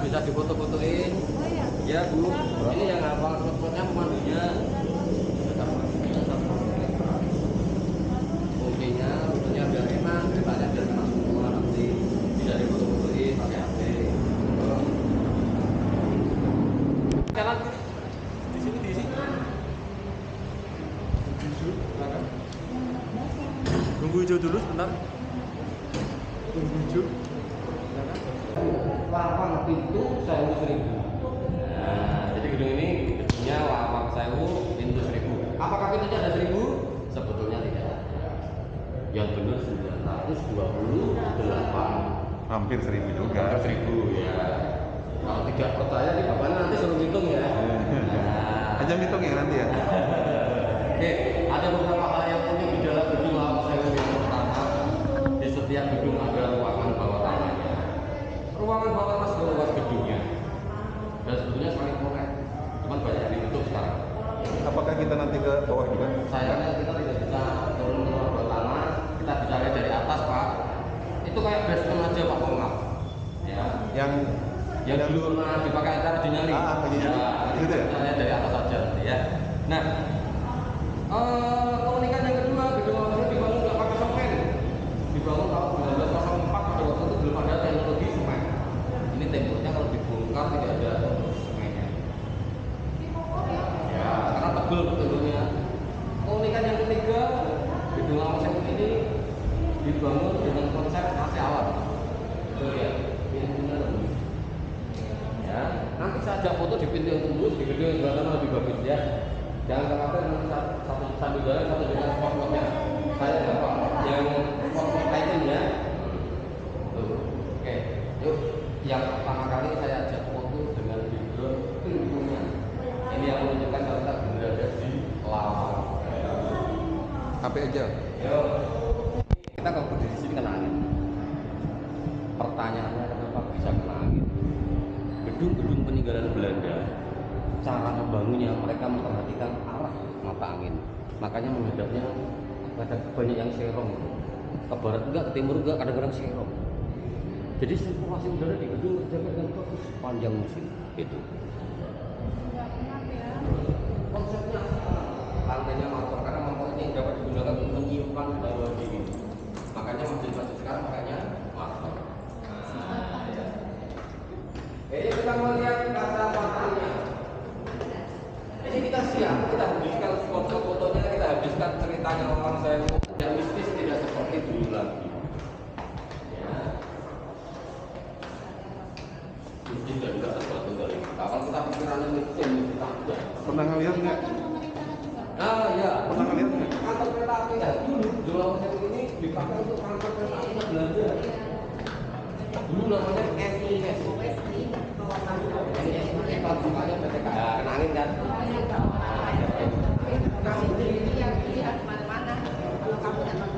bisa difoto-fotoin. Ya Bu, ini yang hafal spotnya pemandunya. Oke-nya, rutenya biar enak, ceritanya biar enak semua, nanti bisa difoto-fotoin pakai HP. Jalan di sini tunggu hijau dulu sebentar. Tunggu hijau. Lawang pintu 1.000. Nah, jadi gedung ini gedungnya lawang 1.000 pintu 1.000. Apakah pintunya ada 1.000? Sebetulnya tidak. Yang benar 928. Hampir 1.000 juga. Hampir 1.000 ya. Kalau tidak percaya di bapaknya nanti suruh hitung ya. Nah. Aja hitung ya nanti ya. Oke, ada beberapa hal yang unik di dalam gedung lawang 1.000 yang pertama. Di setiap gedung ada ruangan bawah tanahnya. Ruangan bawah tanah seluas gedungnya. Dan sebetulnya saling connect. Cuman banyak yang ditutup sekarang. Apakah kita nanti ke bawah juga? Sayangnya kita tidak bisa turun ke bawah tanah. Kita bisa lihat dari atas Pak. Itu kayak basement aja Pak Pengap. Ya. Yang dulu pernah dipakai acara di Nyali. Ya, gitu ya. Kita lihat dari atas saja ya. Nah, keunikan yang kedua, gedung lama ini dibangun nggak pakai semen. Dibangun tahun 1904, pada waktu itu belum ada teknologi semen. Ini temboknya kalau dibongkar tidak ada semennya. Ya, karena tebal temboknya. Keunikan yang ketiga, gedung lama ini dibangun dengan konsep AC alam. Itu ya, pintunya tembus. Ya, nanti saya ajak foto di pintu yang tembus di gedung yang sebelah sana lebih bagus ya. Jangan khawatir nanti satu sambil jalan satu dengan spot-spotnya. Saya dapat yang spot-spot itemnya. Oke, yuk. Yang pertama kali saya ajak foto dengan background pintunya. Ini yang menunjukkan kalau kita berada di lawang. HP aja. Yuk. Kita kalau berdiri di sini kena angin. Pertanyaannya kenapa bisa kena angin? Gedung-gedung peninggalan Belanda, cara membangunnya mereka memperhatikan arah mata angin. Makanya menghadapnya banyak yang serong. Ke barat enggak, ke timur enggak, kadang-kadang serong. Jadi sirkulasi udara di gedung terjaga dengan bagus sepanjang musim itu. Konsepnya lantainya marmer karena marmer ini dapat digunakan untuk menyimpan bawah dingin. Makanya masjid-masjid sekarang pakainya marmer. Nah, ya. Jadi kita melihat kata matanya. Ini kita siap, kita habiskan foto-fotonya, kita habiskan ceritanya orang saya yang mistis tidak seperti dulu lagi. Ya. Mistis dan juga sesuatu dari kita. Kalau kita pikirannya mistis, kita tidak. Pernah ngeliat nggak? Nah ya, Pernah ngeliat nggak? kantor kereta api ya dulu Jualan ini dipakai untuk kantor kereta api Belanda. Dulu namanya NIS. NIS itu pabrikannya PT KAI. Kena angin kan? Kamu ini yang dilihat mana-mana. Kalau kamu datang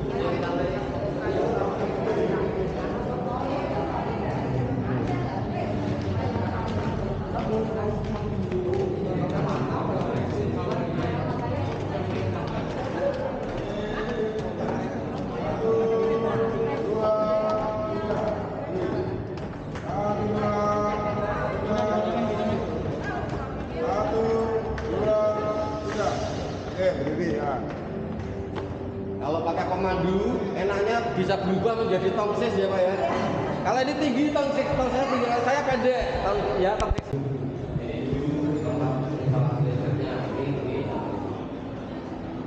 Kalau pakai pemandu, enaknya bisa berubah menjadi tongsis ya Pak ya. Kalau ini tinggi tongsis saya tinggi, saya pendek. Ya tongsis.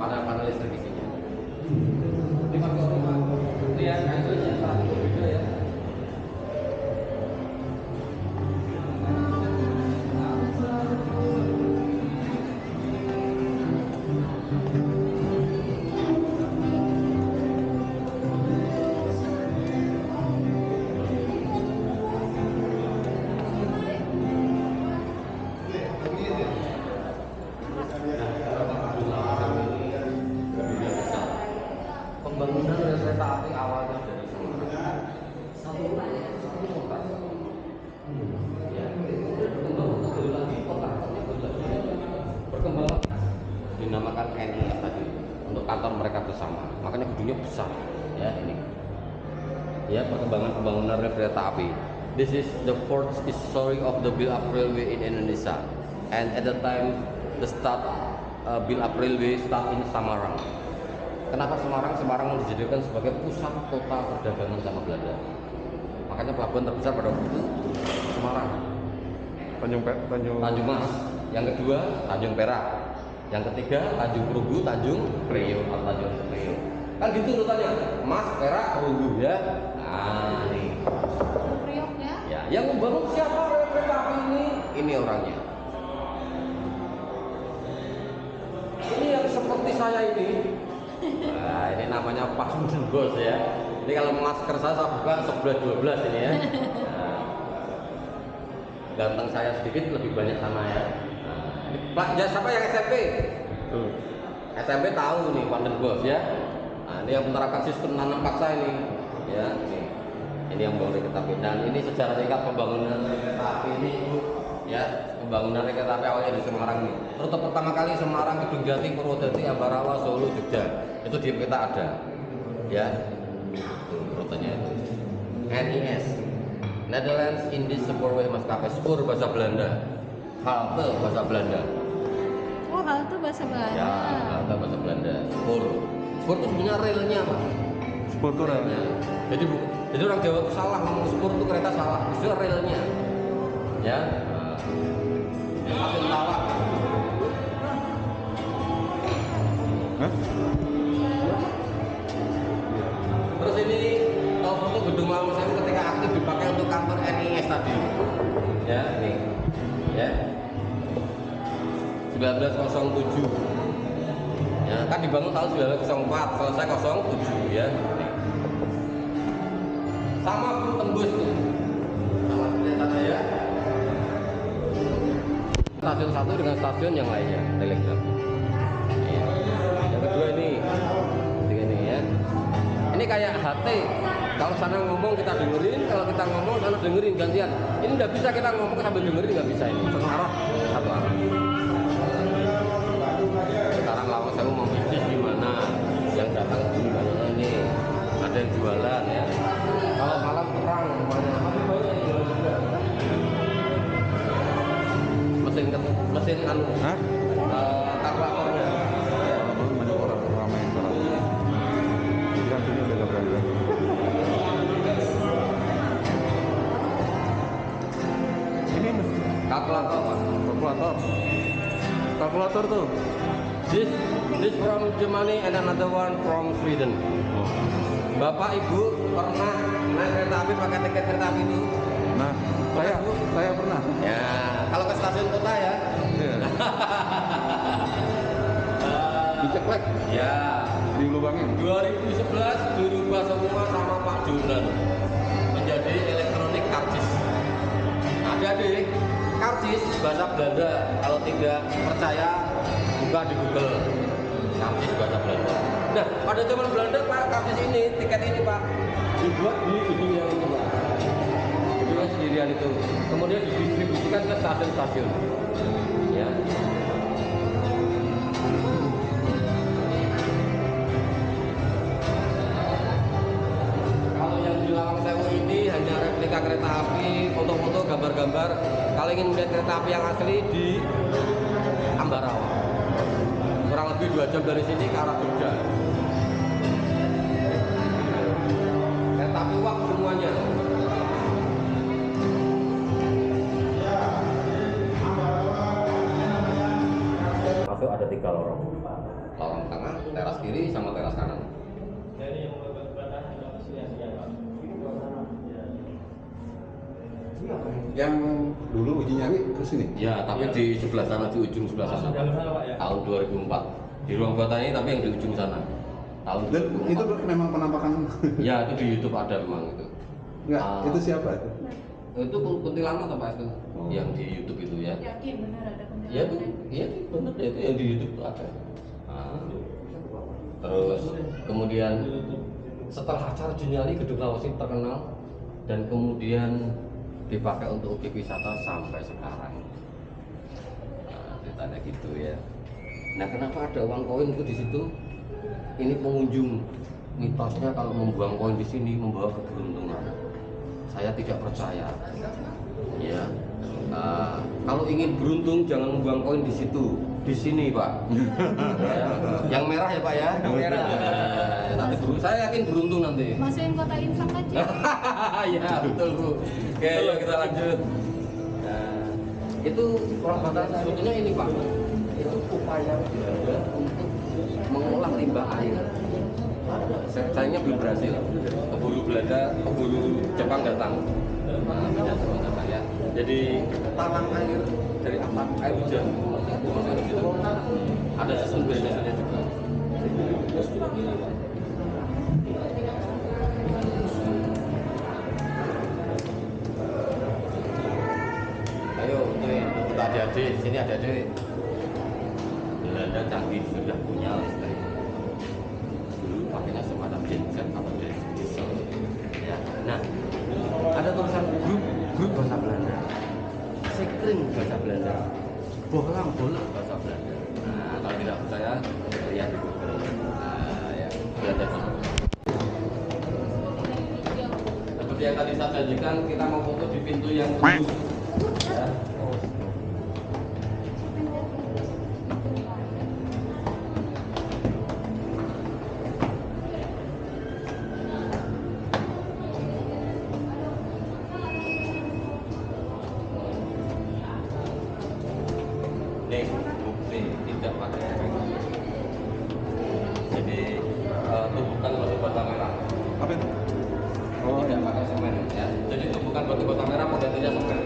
Ini panel listrik isinya. Ini pakai rumah. Lihat itu yang satu beda ya. Pembangunan kereta api awalnya dari Semarang satu kota ya berkembang lagi kota-kotanya berkembang dinamakan NIS tadi untuk kantor mereka bersama, makanya gedungnya besar ya. Ini ya perkembangan pembangunan rel kereta api. this is the fourth story of the build-up railway in Indonesia, and at the time the start build-up railway start in Semarang. Kenapa Semarang? Semarang dijadikan sebagai pusat kota perdagangan sama Belanda. Makanya pelabuhan terbesar pada waktu itu Semarang. Tanjung Mas. Yang kedua Tanjung Perak. Yang ketiga Tanjung Perunggu, Tanjung Priok atau Tanjung Priok. Kan gitu urutannya. Mas, Perak, Perunggu ya. Nah, nih. Priok ya. Ya, yang membangun siapa kereta api ini? Ini orangnya. Ini yang seperti saya ini. Nah, ini namanya Pak Bos ya. Ini kalau masker saya buka 11-12 ini ya. Nah, ganteng saya sedikit lebih banyak sama ya. Nah, ini Pak, ya, siapa yang SMP? SMP tahu nih Pak Bos ya. Nah, ini yang menerapkan sistem nanam paksa ini. Ya, ini yang bangun kereta api. Dan ini sejarah singkat pembangunan kereta api ini, Ibu. Ya, pembangunan kereta api awalnya di Semarang nih. Rute pertama kali Semarang, Kedung Jati, Purwodadi, Ambarawa, Solo, Jogja. Itu di peta ada. Ya. Rutenya itu. NIS. Netherlands Indisch Spoorweg Maskapai, spur bahasa Belanda. Halte bahasa Belanda. Oh, halte bahasa Belanda. Ya, halte bahasa Belanda. Spur. Spur itu sebenarnya relnya, Pak. Spur itu Relnya. Jadi orang Jawa itu salah ngomong spur itu kereta salah. Itu relnya. Ya. Stasiun Lawak. Hah? Terus ini foto gedung Lawang Sewu ketika aktif dipakai untuk kantor NIS tadi. Ya, nih. Ya. 1907. Ya, kan dibangun tahun 1904, selesai 07 ya. Nih. Sama pun tembus tuh. Sama seperti ya. Stasiun satu dengan stasiun yang lainnya, telegraf. Yang kedua ini ya. Ini kayak HT. Kalau sana ngomong kita dengerin, kalau kita ngomong sana dengerin gantian. Ini nggak bisa kita ngomong sambil dengerin, nggak bisa ini. Satu arah, satu arah. Sekarang Lawang Sewu mau bisnis gimana? Yang datang gimana ini? Ada yang jualan ya. Kalau malam terang, banyak yang jualan juga. Mesin anu. Hah? Kalkulatornya. Banyak orang ramai sekarang. Jadi hantunya udah gak berani lagi. Ini Kalkulator, Pak. kalkulator tuh. This from Germany and another one from Sweden. Bapak Ibu pernah naik kereta api pakai tiket kereta api itu? Nah, saya pernah. Ya, kalau ke stasiun kota ya. Iya. Diceklek, Ya. dilubangin. 2011 dirubah semua sama Pak Jonan menjadi elektronik karcis. Adik-adik, karcis bahasa Belanda. Kalau tidak percaya, buka di Google. Karcis bahasa Belanda. Nah, pada zaman Belanda Pak, karcis ini, tiket ini Pak, dibuat di gedung yang itu Pak. Gedung sendirian itu. Kemudian didistribusikan ke stasiun-stasiun. Ya. Kalau yang di Lawang Sewu ini hanya replika kereta api, foto-foto, gambar-gambar. Kalau ingin melihat kereta api yang asli di Ambarawa, kurang lebih 2 jam dari sini ke arah Jogja. Kereta api uap semuanya. Masuk ada 3 lorong. Lorong tengah, teras kiri, sama teras kanan. Yang dulu uji nyali ke sini. Ya, tapi di sebelah sana, di ujung sebelah sana. Tahun 2004. Di ruang buatan ini, tapi yang di ujung sana. Tahun Dan 2004. itu memang penampakan. Ya, itu di YouTube ada memang itu. Enggak, Ah. itu siapa itu? Itu kuntilanak apa itu? Oh. Yang di YouTube itu ya. Yakin benar ada kuntilanak? Ya itu, ya benar ya, itu yang di YouTube itu ada. Ah. Terus kemudian setelah acara Juniali, Gedung Lawang Sewu terkenal dan kemudian dipakai untuk objek wisata sampai sekarang. Nah, ceritanya gitu ya. Nah, kenapa ada uang koin itu di situ? Ini pengunjung mitosnya kalau membuang koin di sini membawa keberuntungan. saya tidak percaya. Ya, kalau ingin beruntung jangan buang koin di situ, di sini Pak. Ya, yang merah ya Pak ya. Yang merah. Nanti saya yakin beruntung nanti. Masukin kota infak aja. Ya betul Bu. Oke, yuk kita lanjut. Nah, itu perawatan sebetulnya ini Pak. Itu upaya Belanda untuk mengolah limbah air. Sayangnya belum berhasil. Keburu Belanda, keburu Jepang datang. Nah, beda sama ya. Jadi talang air dari atap air hujan itu masuk ke situ. Ada sistem drainasenya juga. Ayo, ini untuk adik-adik, sini adik-adik. Belanda canggih sudah punya listrik. Dulu pakainya semacam genset atau diesel. Ya. Nah, ada tulisan grup bahasa Belanda, sekring bahasa Belanda, bohlam bahasa Belanda. Nah, kalau tidak percaya lihat di Google. Nah, ya, Belanda banget. Seperti yang tadi saya janjikan, kita mau foto di pintu yang tembus. Ya. Nih, bukti tidak pakai semen. Jadi tumbukan batu bata merah. Apa itu? Tidak pakai semen ya. Jadi tumbukan batu bata merah penggantinya semen.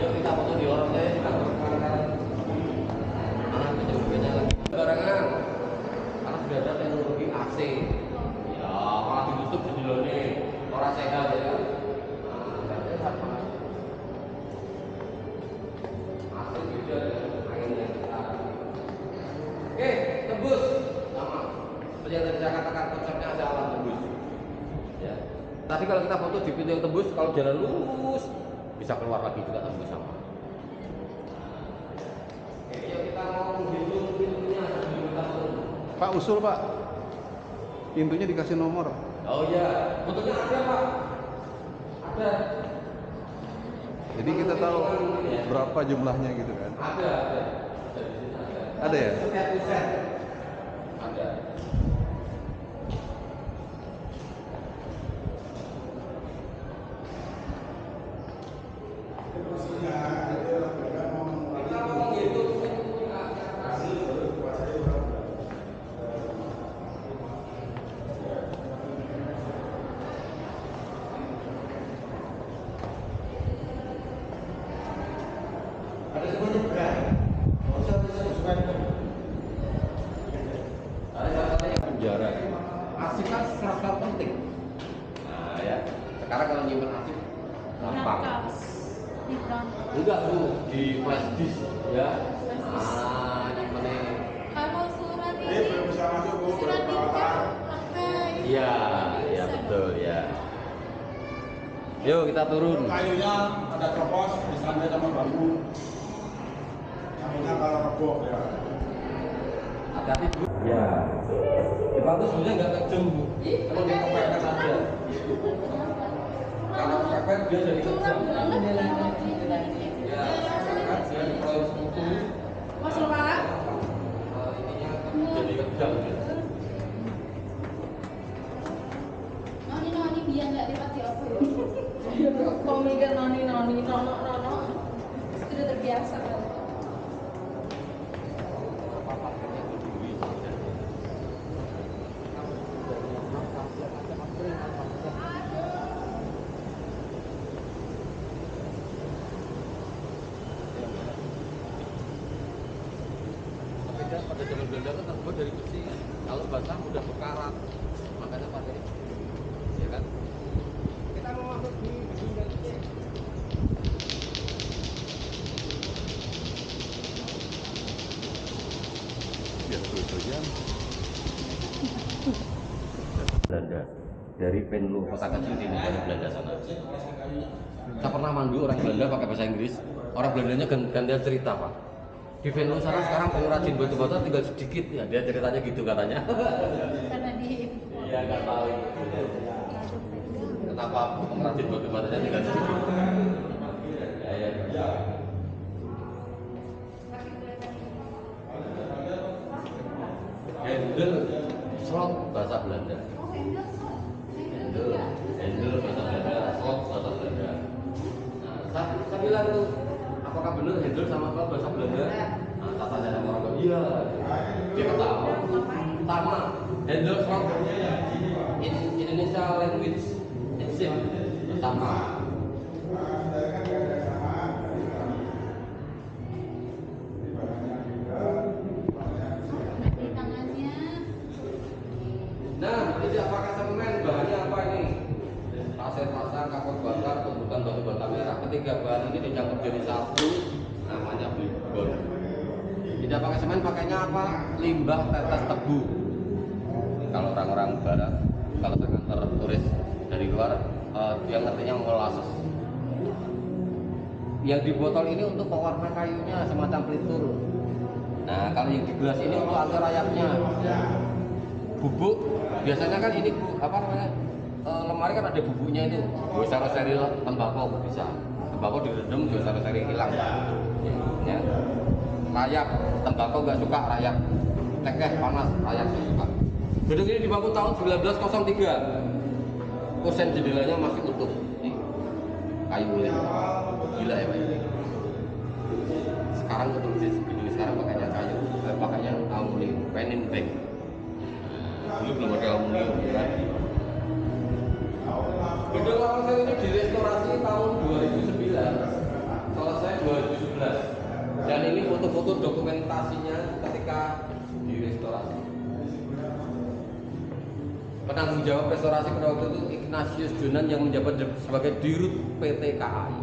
Yuk kita foto di orang deh. Barengan karena sudah ada teknologi AC ya malah ditutup jendela orang sehat ya. Nah, berarti apa? AC beda dengan angin yang kita. Oke, tembus sama seperti yang tadi saya katakan, konsepnya ada alat tembus ya. Tadi kalau kita foto di pintu yang tembus, kalau jalan lurus bisa keluar lagi juga tembus sama. Oke, yuk kita mau menghitung pintunya. Pak, usul Pak. Pintunya dikasih nomor. Oh iya, fotonya ada Pak. Ada. Jadi kita tahu berapa jumlahnya gitu kan. Ada. Dari sini ada. Ada ya? Setiap pusat. Ada. Kita mau menghitung pintunya. Ada semuanya berat. Ada yang penjara. Arsip kan serangkap penting. Nah ya, sekarang kalau nyimpen arsip gampang. Enggak Bu, di flash disk ya. Ah, nyimpennya. Kalau surat ini, surat nikah, pakai. Iya, iya betul ya. Yuk kita turun. Kayunya ada keropos, disambung sama bambu. Kayunya kalau rebok ya. Hati-hati Bu. Ya. Jepang itu sebenarnya nggak kejam Bu. Kalau dia kepepet aja. Kalau kepepet dia jadi kejam. Ya, kan dia di proyek sekutu. Mas Romalah, Ininya jadi kejam dia. noni biar nggak dipati apa ya? Kau mikir noni nono, sudah terbiasa kan? Sepeda pada zaman Belanda kan terbuat dari besi. Kalau basah mudah berkarat, makanya pakai ya kan. Kita mau masuk di gedung ini. Biar terus saja. Belanda dari Venlo, kota kecil di negara Belanda sana. Saya pernah mandu orang Belanda pakai bahasa Inggris. Orang Belandanya gantian cerita pak. Di Venlo sana sekarang pengrajin batu bata tinggal sedikit ya, dia ceritanya gitu katanya. Karena di Iya nggak tahu. Kenapa pengrajin batu batanya tinggal sedikit? Ya. Handle, slot bahasa Belanda. Handle bahasa Belanda, slot bahasa Belanda. Nah, saya bilang tuh, apakah benar handle sama slot bahasa Belanda? Nah, saya tanya sama orang, iya. Dia ketawa. Sama, handle slot in Indonesia language, it's same, sama. di tangannya. Nah, ini apakah semen? Bahannya apa ini? Pasir pasang, kapur bakar, tumbukan batu bata merah. Ketiga bahan ini dicampur jadi satu, namanya blibon. Tidak pakai semen, pakainya apa? Limbah tetes tebu. Kalau orang-orang barat, kalau saya ngantar turis dari luar, dia ngertinya molasses. Yang di botol ini untuk pewarna kayunya semacam pelitur. Nah, kalau yang di gelas ini untuk anti rayapnya. Bubuk, biasanya kan ini apa namanya? Lemari kan ada bubuknya itu. Biasa steril tembakau bisa. Tembakau direndam biasa steril hilang. Ya. Rayap, tembakau nggak suka rayap. Tekeh panas, rayap nggak suka. Gedung ini dibangun tahun 1903. Kusen jendelanya masih utuh. Nih, kayu kulit. Gila ya Pak ini. Sekarang untuk gedung sekarang pakainya kayu, pakainya aluminium, penin bank. Dulu belum ada aluminium kan. Gedung Lawang Sewu ini direstorasi tahun 2009, selesai 2011. Dan ini foto-foto dokumentasinya ketika direstorasi. Penanggung jawab restorasi pada waktu itu Ignatius Jonan yang menjabat sebagai Dirut PT KAI.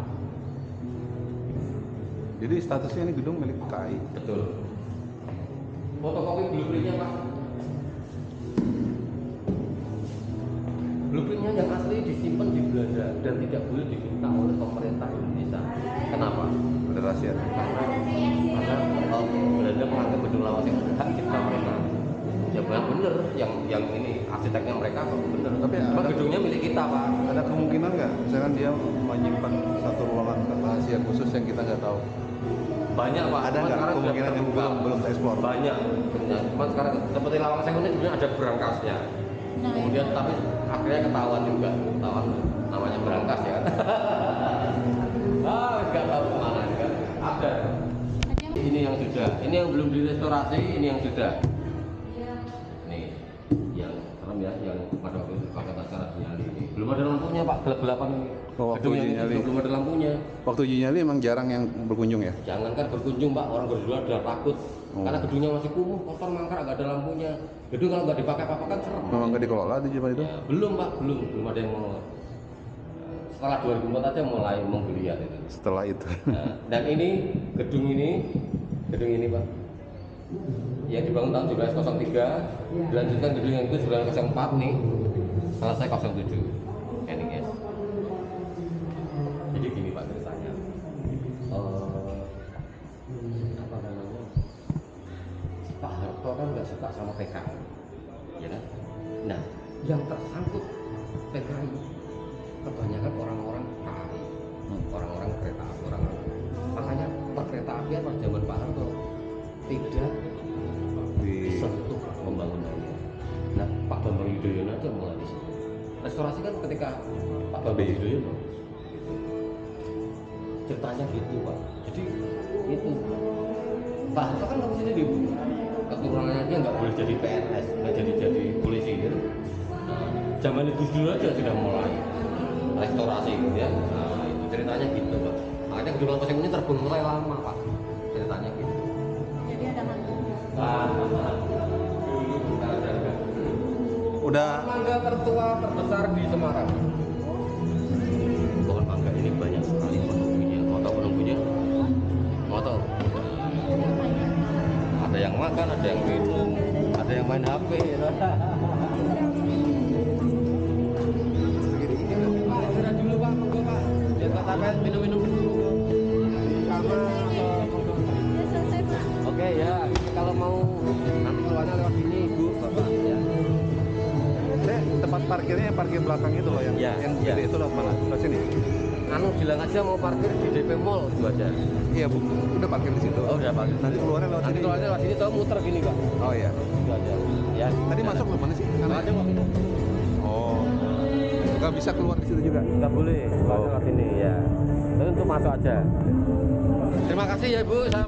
Jadi statusnya ini gedung milik KAI. Betul. Fotokopi blueprintnya Pak. Blueprintnya yang asli disimpan di Belanda dan tidak boleh diminta oleh pemerintah Indonesia. Kenapa? Ada rahasia. Karena Belanda menganggap gedung Lawang Sewu hak cipta mereka. Ya benar, yang ini arsiteknya mereka benar. Tapi cuma ada- gedungnya milik kita Pak. Ada kemungkinan nggak, misalkan dia menyimpan satu ruangan rahasia khusus yang kita nggak tahu? Banyak Pak. Ada Cuma nggak sekarang kemungkinan sudah yang terbuka. belum tereksplor? Banyak. Cuma sekarang seperti Lawang Sewu ini sebenarnya ada berangkasnya. Nah, Kemudian tapi akhirnya ketahuan juga, ketahuan namanya berangkas ya. Nggak tahu kemana kan? Ada. Ini yang sudah, ini yang belum direstorasi, ini yang sudah. Nih, yang serem ya, yang pada waktu itu pakai acara nyali ini. Belum ada lampunya Pak, gelap-gelapan ini. Oh, waktu Gedung yang uji itu nyali. belum ada lampunya. Waktu uji nyali emang jarang yang berkunjung ya? Jangankan berkunjung Pak, orang berdua udah takut. Oh. Karena gedungnya masih kumuh, kotor, mangkrak, nggak ada lampunya. Gedung kalau nggak dipakai apa-apa kan serem. Memang nggak dikelola di zaman itu? Ya, belum Pak, belum ada yang mau. Setelah 2004 aja mulai menggeliat itu. Setelah itu. Nah, dan ini gedung ini Pak, yang dibangun tahun 1703, dilanjutkan gedung yang itu 1904 nih, selesai 07. Ini guys. Jadi gini Pak ceritanya. Apa namanya? Pak Harto kan nggak suka sama PKI, ya kan? Nah, yang tersangkut PKI kebanyakan orang-orang KAI, orang-orang kereta api, orang-orang. Makanya perkereta apian pada zaman Pak Harto tidak disentuh pembangunannya. Nah, Pak Bambang Yudhoyono aja mulai di situ. Restorasi kan ketika Pak Bambang Yudhoyono, ceritanya gitu Pak. Jadi itu Pak Harto kan waktu itu dibunuh. Keturunannya dia nggak boleh jadi PNS, nggak jadi polisi gitu. Nah, zaman itu dulu aja sudah mulai restorasi gitu ya. Nah, itu ceritanya gitu Pak. Makanya gedung Lawang Sewu ini terbengkalai lama Pak. Ceritanya gitu. jadi ada hantunya. Dulu kita ada. Udah Mangga tertua terbesar di Semarang. Pohon mangga ini banyak sekali penunggunya. Mau tahu penunggunya? Mau tahu? Ada yang makan, ada yang minum, ada yang main HP. Segera dulu Pak, monggo Pak. Biar Pak Tani parkirnya yang parkir belakang itu loh, yang Iya, yang iya. gede itu loh mana? Ke sini. Anu bilang aja mau parkir di DP Mall itu aja. Iya bu, udah parkir di situ. Oh udah parkir. Nanti keluarnya lewat Nanti sini. keluarnya lewat sini tuh muter gini Pak. Oh iya. Itu aja. Ya. Tadi masuk loh mana sih? Sana Ada ya? kok itu. Oh. Nggak bisa keluar di situ juga. Nggak boleh. Keluarnya lewat sini ya. Tapi untuk masuk aja. Terima kasih ya Bu. Saya